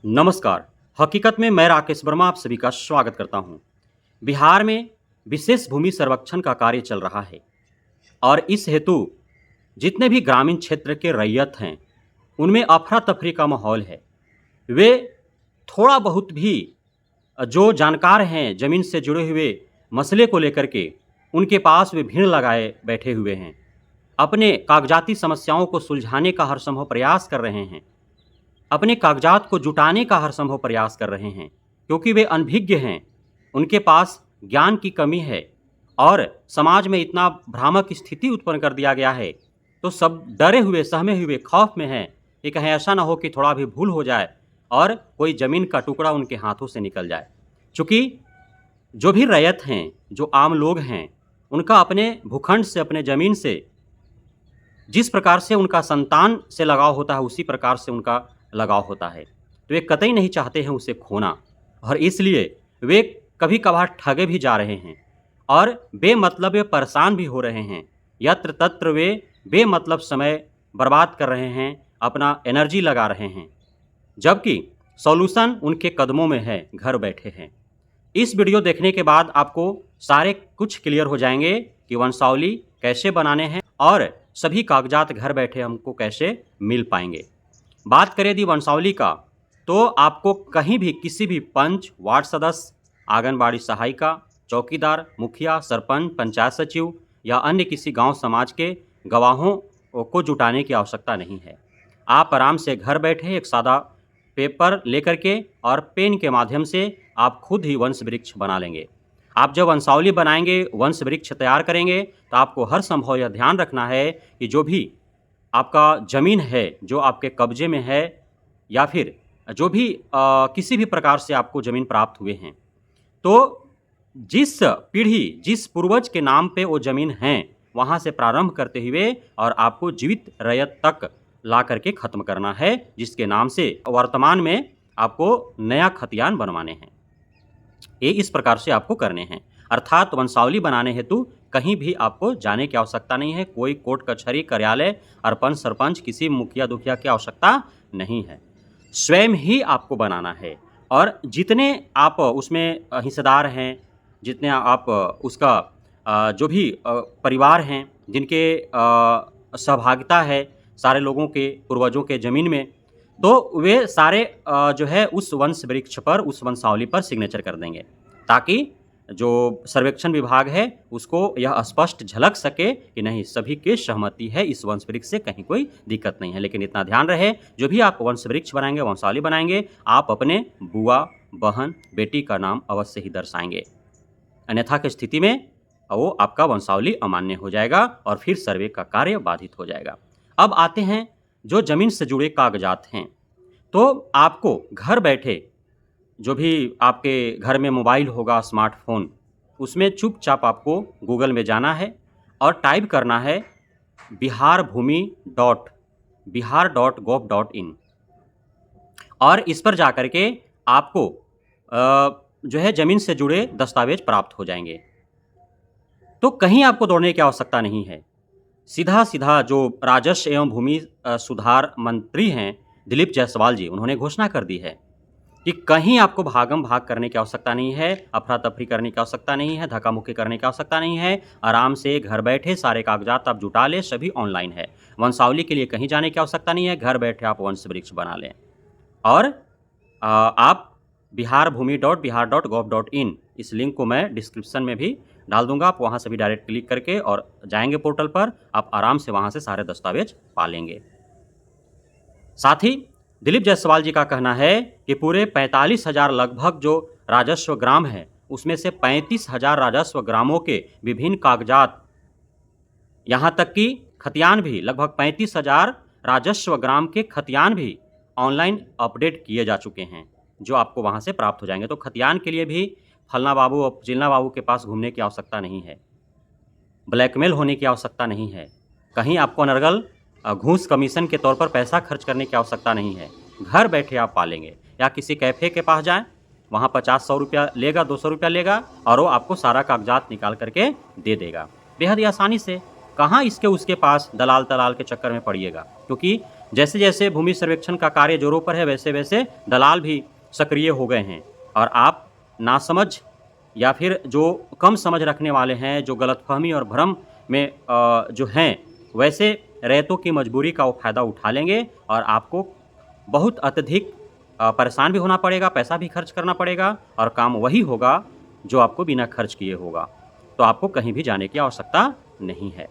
नमस्कार। हकीकत में मैं राकेश वर्मा आप सभी का स्वागत करता हूं। बिहार में विशेष भूमि सर्वेक्षण का कार्य चल रहा है और इस हेतु जितने भी ग्रामीण क्षेत्र के रैयत हैं, उनमें अफरा-तफरी का माहौल है। वे थोड़ा बहुत भी जो जानकार हैं ज़मीन से जुड़े हुए मसले को लेकर के, उनके पास वे भीड़ लगाए बैठे हुए हैं। अपने कागजाती समस्याओं को सुलझाने का हर संभव प्रयास कर रहे हैं। अपने कागजात को जुटाने का हर संभव प्रयास कर रहे हैं, क्योंकि वे अनभिज्ञ हैं, उनके पास ज्ञान की कमी है और समाज में इतना भ्रामक स्थिति उत्पन्न कर दिया गया है, तो सब डरे हुए, सहमे हुए, खौफ में हैं कि कहीं ऐसा ना हो कि थोड़ा भी भूल हो जाए और कोई ज़मीन का टुकड़ा उनके हाथों से निकल जाए। चूँकि जो भी रैयत हैं, जो आम लोग हैं, उनका अपने भूखंड से, अपने ज़मीन से जिस प्रकार से उनका संतान से लगाव होता है, उसी प्रकार से उनका लगाव होता है। तो वे कतई नहीं चाहते हैं उसे खोना और इसलिए वे कभी-कभार ठगे भी जा रहे हैं और बेमतलब वे परेशान भी हो रहे हैं। यत्र-तत्र वे बेमतलब समय बर्बाद कर रहे हैं, अपना एनर्जी लगा रहे हैं, जबकि सॉल्यूशन उनके कदमों में है, घर बैठे हैं। इस वीडियो देखने के बाद आपको सारे कुछ क्लियर हो जाएंगे कि वंशावली कैसे बनाने हैं और सभी कागजात घर बैठे हमको कैसे मिल पाएंगे। बात करें यदि वंशावली का, तो आपको कहीं भी किसी भी पंच, वार्ड सदस्य, आंगनबाड़ी सहायिका, चौकीदार, मुखिया, सरपंच, पंचायत सचिव या अन्य किसी गांव समाज के गवाहों को जुटाने की आवश्यकता नहीं है। आप आराम से घर बैठे एक सादा पेपर लेकर के और पेन के माध्यम से आप खुद ही वंश वृक्ष बना लेंगे। आप जब वंशावली बनाएंगे, वंश वृक्ष तैयार करेंगे, तो आपको हर संभव यह ध्यान रखना है कि जो भी आपका ज़मीन है, जो आपके कब्जे में है या फिर जो भी किसी भी प्रकार से आपको ज़मीन प्राप्त हुए हैं, तो जिस पीढ़ी, जिस पूर्वज के नाम पे वो ज़मीन है, वहाँ से प्रारंभ करते हुए और आपको जीवित रैयत तक ला करके ख़त्म करना है, जिसके नाम से वर्तमान में आपको नया खतियान बनवाने हैं। ये इस प्रकार से आपको करने हैं। अर्थात वंशावली बनाने हेतु कहीं भी आपको जाने की आवश्यकता नहीं है। कोई कोर्ट कचहरी, कार्यालय, सरपंच, सरपंच, किसी मुखिया-दुखिया की आवश्यकता नहीं है। स्वयं ही आपको बनाना है और जितने आप उसमें हिस्सेदार हैं, जितने आप उसका जो भी परिवार हैं, जिनके सहभागिता है सारे लोगों के, पूर्वजों के ज़मीन में, तो वे सारे जो है उस वंश वृक्ष पर, उस वंशावली पर सिग्नेचर कर देंगे, ताकि जो सर्वेक्षण विभाग है उसको यह स्पष्ट झलक सके कि नहीं, सभी की सहमति है, इस वंश वृक्ष से कहीं कोई दिक्कत नहीं है। लेकिन इतना ध्यान रहे, जो भी आप वंश वृक्ष बनाएंगे, वंशावली बनाएंगे, आप अपने बुआ, बहन, बेटी का नाम अवश्य ही दर्शाएंगे। अन्यथा की स्थिति में वो आपका वंशावली अमान्य हो जाएगा और फिर सर्वे का कार्य बाधित हो जाएगा। अब आते हैं जो ज़मीन से जुड़े कागजात हैं, तो आपको घर बैठे जो भी आपके घर में मोबाइल होगा, स्मार्टफ़ोन, उसमें चुपचाप आपको गूगल में जाना है और टाइप करना है biharbhumi.bihar.gov.in और इस पर जा कर के आपको जो है ज़मीन से जुड़े दस्तावेज प्राप्त हो जाएंगे। तो कहीं आपको दौड़ने की आवश्यकता नहीं है। सीधा-सीधा जो राजस्व एवं भूमि सुधार मंत्री हैं दिलीप जायसवाल जी, उन्होंने घोषणा कर दी है कि कहीं आपको भागम-भाग करने की आवश्यकता नहीं है, अफरा-तफरी करने की आवश्यकता नहीं है, धक्का-मुक्की करने की आवश्यकता नहीं है। आराम से घर बैठे सारे कागजात आप जुटा लें, सभी ऑनलाइन है। वंशावली के लिए कहीं जाने की आवश्यकता नहीं है, घर बैठे आप वंश वृक्ष बना लें। और आप biharбhumi.bihar.gov.in इस लिंक को मैं डिस्क्रिप्शन में भी डाल दूँगा। आप वहाँ से भी डायरेक्ट क्लिक करके और जाएँगे पोर्टल पर, आप आराम से वहाँ से सारे दस्तावेज पा लेंगे। साथ ही दिलीप जायसवाल जी का कहना है कि पूरे 45,000 लगभग जो राजस्व ग्राम है, उसमें से 35,000 राजस्व ग्रामों के विभिन्न कागजात, यहाँ तक कि खतियान भी, लगभग 35,000 राजस्व ग्राम के खतियान भी ऑनलाइन अपडेट किए जा चुके हैं, जो आपको वहाँ से प्राप्त हो जाएंगे। तो खतियान के लिए भी फलना बाबू और चिलना बाबू के पास घूमने की आवश्यकता नहीं है, ब्लैकमेल होने की आवश्यकता नहीं है, कहीं आपको अनर्गल घूस कमीशन के तौर पर पैसा खर्च करने की आवश्यकता नहीं है। घर बैठे आप पालेंगे। या किसी कैफ़े के पास जाएं, वहाँ 50-100 रुपया लेगा, 200 रुपया लेगा और वो आपको सारा कागजात निकाल करके दे देगा बेहद ही आसानी से। कहाँ इसके उसके पास दलाल तलाल के चक्कर में पड़िएगा, क्योंकि जैसे जैसे भूमि सर्वेक्षण का कार्य जोरों पर है, वैसे वैसे दलाल भी सक्रिय हो गए हैं और आप नासमझ या फिर जो कम समझ रखने वाले हैं, जो गलतफ़हमी और भ्रम में जो हैं, वैसे रैयतों की मजबूरी का वो फ़ायदा उठा लेंगे और आपको बहुत अत्यधिक परेशान भी होना पड़ेगा, पैसा भी खर्च करना पड़ेगा और काम वही होगा जो आपको बिना खर्च किए होगा। तो आपको कहीं भी जाने की आवश्यकता नहीं है।